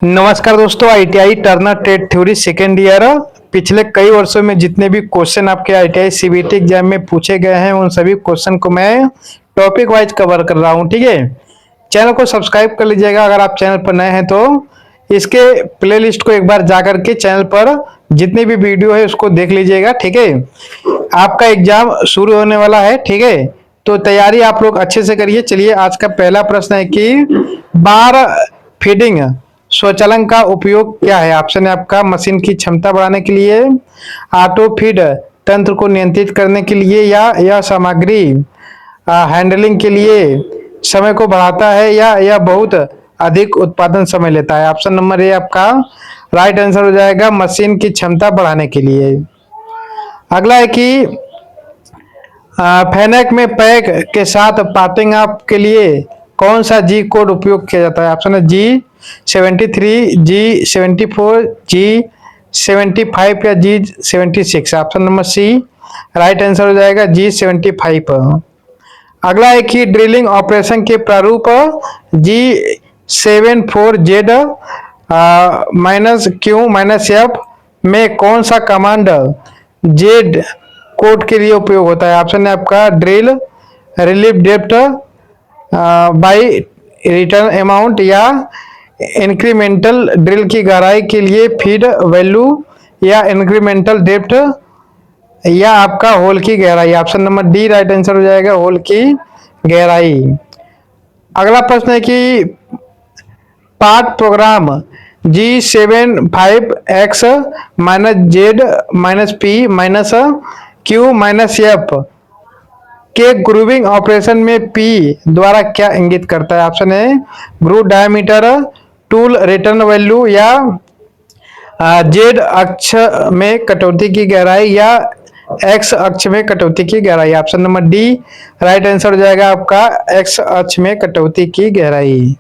नमस्कार दोस्तों, ITI Turner trade theory second year. पिछले कई वर्षों में जितने भी क्वेश्चन आपके आईटीआई सीबीटी एग्जाम में पूछे गए हैं उन सभी क्वेश्चन को मैं टॉपिक वाइज कवर कर रहा हूं। ठीक है, चैनल को सब्सक्राइब कर लीजिएगा अगर आप चैनल पर नए हैं तो। इसके प्लेलिस्ट को एक बार जाकर के चैनल पर जितनी भी वीडियो है उसको देख लीजिएगा। ठीक है, आपका एग्जाम शुरू होने वाला है। ठीक है, तो तैयारी आप लोग अच्छे से करिए। चलिए, आज का पहला प्रश्न है कि बार फीडिंग स्वचालन का उपयोग क्या है। ऑप्शन है आपका मशीन की क्षमता बढ़ाने के लिए, ऑटो फीड तंत्र को नियंत्रित करने के लिए, या यह सामग्री हैंडलिंग के लिए समय को बढ़ाता है, या यह बहुत अधिक उत्पादन समय लेता है। ऑप्शन नंबर ए आपका राइट आंसर हो जाएगा, मशीन की क्षमता बढ़ाने के लिए। अगला है कि फैनक में पैक के साथ पासिंग ऑफ के लिए कौन सा जी कोड उपयोग किया जाता है। ऑप्शन है G73, G74, G75 या G76। Option number C right answer हो जाएगा, G75। अगला है कि ड्रिलिंग ऑपरेशन के प्रारूप G74Z -Q-F में कौन सा कमांड जेड कोड के लिए उपयोग होता है। ऑप्शन है आपका drill relief depth by written amount, या इंक्रीमेंटल ड्रिल की गहराई के लिए फीड वैल्यू, या इंक्रीमेंटल डेप्थ, या आपका होल की गहराई। Option number D right answer हो जाएगा, होल की गहराई। अगला प्रश्न है कि part programme G75X -Z -P -Q-F के ग्रूविंग ऑपरेशन में P द्वारा क्या इंगित करता है। ऑप्शन है groove diameter, tool return value, या जेड अक्ष में कटौती की गहराई, या एक्स अक्ष में कटौती की गहराई। Option number D right answer हो जाएगा आपका, एक्स अक्ष में कटौती की गहराई।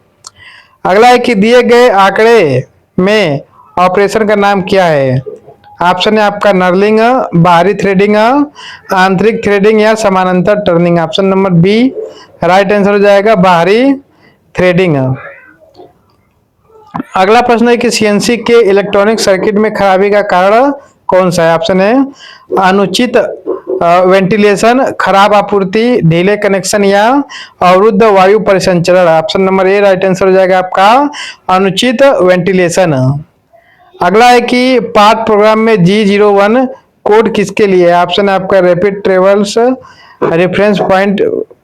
अगला है कि दिए गए आंकड़े में ऑपरेशन का नाम क्या है। ऑप्शन है आपका नर्लिंग, बाहरी थ्रेडिंग, आंतरिक थ्रेडिंग, या समानांतर turning. Option number B right answer हो जाएगा, बाहरी थ्रेडिंग। अगला प्रश्न है कि सीएनसी के इलेक्ट्रॉनिक सर्किट में खराबी का कारण कौन सा है। ऑप्शन है अनुचित वेंटिलेशन, खराब आपूर्ति, ढीले कनेक्शन, या अवरुद्ध वायु परिसंचरण। ऑप्शन नंबर ए राइट आंसर हो जाएगा आपका, अनुचित वेंटिलेशन। अगला है कि पार्ट प्रोग्राम में G01 कोड किसके लिए है। ऑप्शन है आपका रैपिड ट्रेवल्स, रेफरेंस पॉइंट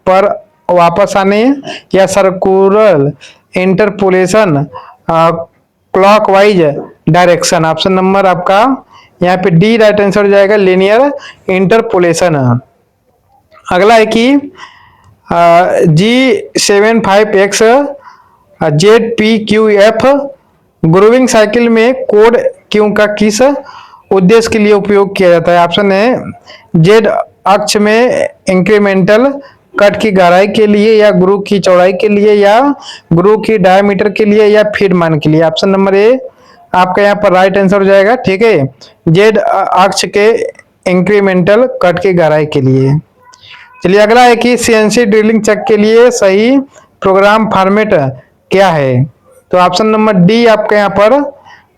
पर वापस आने, या circular interpolation, clockwise direction. Option number आपका यहाँ पे डी राइट आंसर हो जाएगा, लीनियर इंटरपोलेशन। अगला है कि G75X ZPQF ग्रूविंग साइकिल में कोड क्यू का किस उद्देश्य के लिए उपयोग किया जाता है। ऑप्शन है जेड अक्ष में इंक्रीमेंटल कट की गहराई के लिए, या ग्रूव की चौड़ाई के लिए, या ग्रूव की डायमीटर के लिए, या फीड मान के लिए। ऑप्शन नंबर ए आपका यहाँ पर राइट आंसर हो जाएगा। ठीक है, जेड अक्ष के इंक्रीमेंटल कट की गहराई के लिए। चलिए, अगला है कि सीएनसी ड्रिलिंग चक के लिए सही प्रोग्राम फॉर्मेट क्या है। तो ऑप्शन नंबर डी आपका यहाँ पर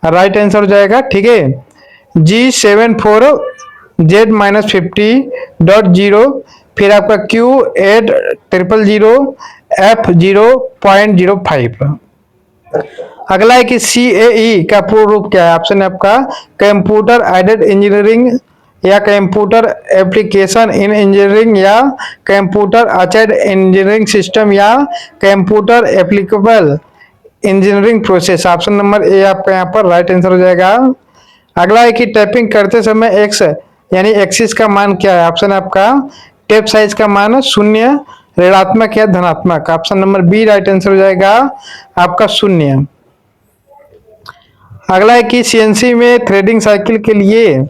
राइट आंसर हो जाएगा। ठीक है, G74Z -50.0, फिर आपका Q8000F0.05। अगला है कि CAE का पूर्ण रूप क्या है। ऑप्शन है आपका कंप्यूटर एडेड इंजीनियरिंग, या कंप्यूटर एप्लीकेशन इन इंजीनियरिंग, या कंप्यूटर अचेड इंजीनियरिंग सिस्टम, या computer applicable engineering process. Option number A आपका यहाँ पर राइट आंसर हो जाएगा। अगला है कि टैपिंग करते समय एक्स यानी एक्सिस का मान क्या है। ऑप्शन है आपका टेप साइज का मान 0, ऋणात्मक या धनात्मक। Option number B right answer हो जाएगा आपका 0। अगला है कि सीएनसी में थ्रेडिंग साइकिल के लिए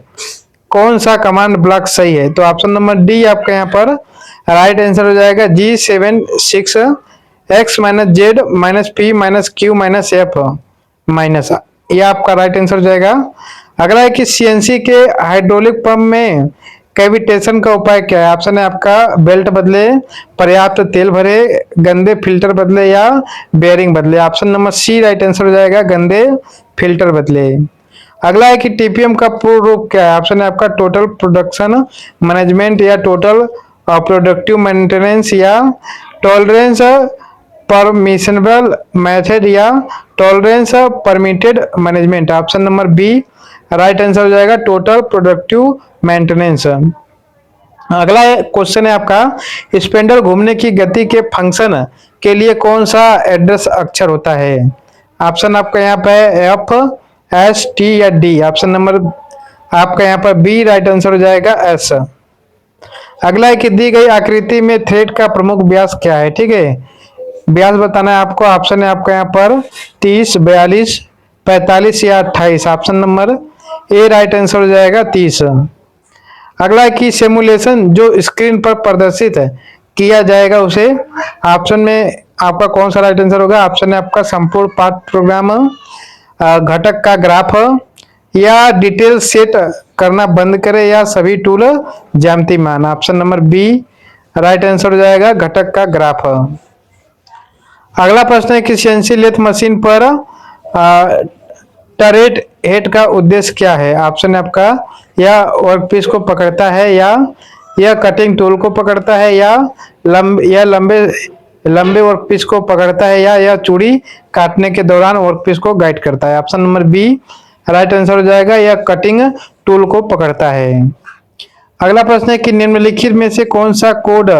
कौन सा कमांड ब्लॉक सही है। तो ऑप्शन नंबर डी आपका यहाँ पर राइट आंसर हो जाएगा, G76X -Z -P -Q-F यह आपका राइट आंसर हो जाएगा। अगला है कि सीएनसी के हाइड्रोलिक पंप में कैविटेशन का उपाय क्या है? ऑप्शन है आपका बेल्ट बदले, पर्याप्त तेल भरे, गंदे फिल्टर बदले या बेयरिंग बदले। Option number C right answer हो जाएगा, गंदे फिल्टर बदले। अगला है कि टीपीएम का पूर्ण रूप क्या है? ऑप्शन है आपका टोटल प्रोडक्शन मैनेजमेंट या टोटल प्रोडक्टिव मेंटेनेंस या टॉलरेंस परमिशनेबल मेथड या tolerance permitted management. Option number B right answer हो जाएगा, टोटल प्रोडक्टिव मेंटेनेंस। अगला क्वेश्चन है आपका स्पेंडल घूमने की गति के फंक्शन के लिए कौन सा एड्रेस अक्षर होता है? ऑप्शन आपका यहाँ पे एफ, एस, टी या डी। ऑप्शन नंबर आपका यहाँ पर बी राइट आंसर हो जाएगा, एस। अगला है कि दी गई आकृति में थ्रेड का प्रमुख व्यास क्या है? ठीक है, व्यास बताना है आपको। ऑप्शन है आपका यहाँ पर 30, 42, 45 या 28। ऑप्शन नंबर ए राइट आंसर हो जाएगा, 30। अगला है कि सिमुलेशन जो स्क्रीन पर प्रदर्शित किया जाएगा उसे ऑप्शन में आपका कौन सा राइट आंसर होगा? ऑप्शन है आपका संपूर्ण पाठ प्रोग्राम, घटक का ग्राफ या डिटेल सेट करना बंद करे या सभी टूल ज्यामिति मान। Option number B right answer हो जाएगा, घटक का ग्राफ। अगला प्रश्न है कि सीएनसी लेथ मशीन पर टरेट हेड का उद्देश्य क्या है? ऑप्शन है आपका या वर्कपीस को पकड़ता है या यह कटिंग टूल को पकड़ता है या लंबे वर्कपीस को पकड़ता है या यह चूड़ी काटने के दौरान वर्कपीस को गाइड करता है। Option number B right answer हो जाएगा, यह कटिंग टूल को पकड़ता है। अगला प्रश्न है कि निम्नलिखित में से कौन सा कोड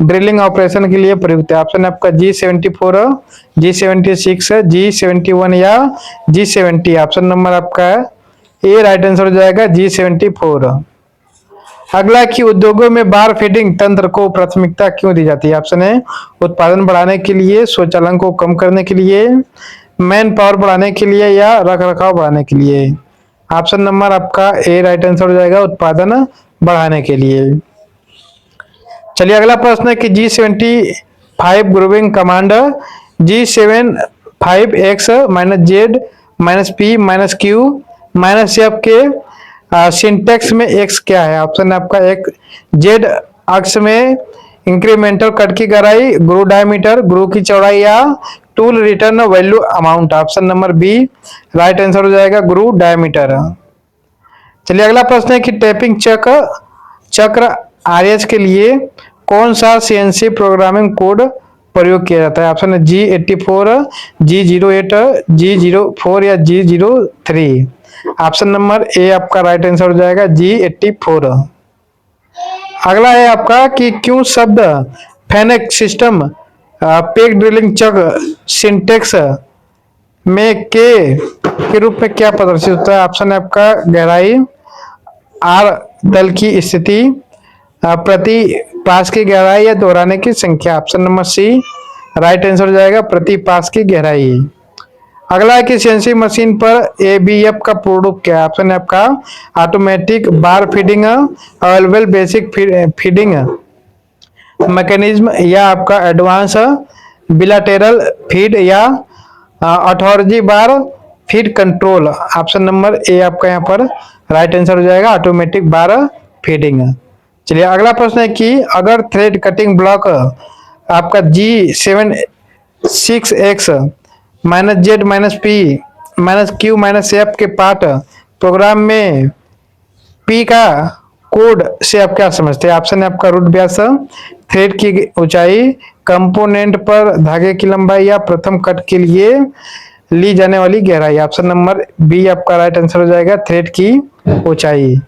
ड्रिलिंग ऑपरेशन के लिए प्रयुक्त है? ऑप्शन आपका G74, G76, G71 या G70। ऑप्शन नंबर आपका ए राइट आंसर हो जाएगा, G74। अगला कि उद्योगों में बार फीडिंग तंत्र को प्राथमिकता क्यों दी जाती है? ऑप्शन है उत्पादन बढ़ाने के लिए, स्वचालन को कम करने के लिए, मैन पावर बढ़ाने के लिए या रख रखाव बढ़ाने के लिए। ऑप्शन नंबर आपका ए राइट आंसर हो जाएगा, उत्पादन बढ़ाने के लिए। चलिए अगला प्रश्न है कि G75 grooving command G75X -Z -P -Q -F के सिंटेक्स में X क्या है? ऑप्शन है आपका एक Z अक्ष में इंक्रीमेंटल कट की गहराई, ग्रू डायमीटर, ग्रू की चौड़ाई या tool return value amount. Option number B right answer हो जाएगा, ग्रू डायमीटर। चलिए अगला प्रश्न है कि टैपिंग चक्र आरएच के लिए कौन सा सीएनसी प्रोग्रामिंग कोड प्रयोग किया जाता है? ऑप्शन है G84, G08, G04 या G03। ऑप्शन नंबर ए आपका राइट आंसर हो जाएगा, G84। अगला है आपका कि क्यों शब्द फेनेक सिस्टम पेग ड्रिलिंग चक्र सिंटेक्स में के रूप में क्या प्रदर्शित होता है? ऑप्शन है आपका गहराई, आर दल की स्थिति, प्रति पास की गहराई या दोहराने की संख्या। Option number C right answer हो जाएगा, प्रति पास की गहराई। अगला है कि सीएनसी मशीन पर एबीएफ का पूर्ण रूप क्या है? ऑप्शन है आपका automatic bar feeding, available basic feeding mechanism या आपका एडवांस बिलाटेरल फीड या authority bar feed control. Option number A आपका यहाँ पर राइट आंसर हो जाएगा, ऑटोमेटिक बार फीडिंग। चलिए अगला प्रश्न है कि अगर थ्रेड कटिंग ब्लॉक आपका G76X -Z -P -Q -F के पार्ट प्रोग्राम में P का कोड से आप क्या समझते हैं? ऑप्शन है आपका रूट व्यास, थ्रेड की ऊंचाई, कंपोनेंट पर धागे की लंबाई या प्रथम कट के लिए ली जाने वाली गहराई। ऑप्शन नंबर बी आपका राइट आंसर हो जाएगा, थ्रेड की ऊंचाई।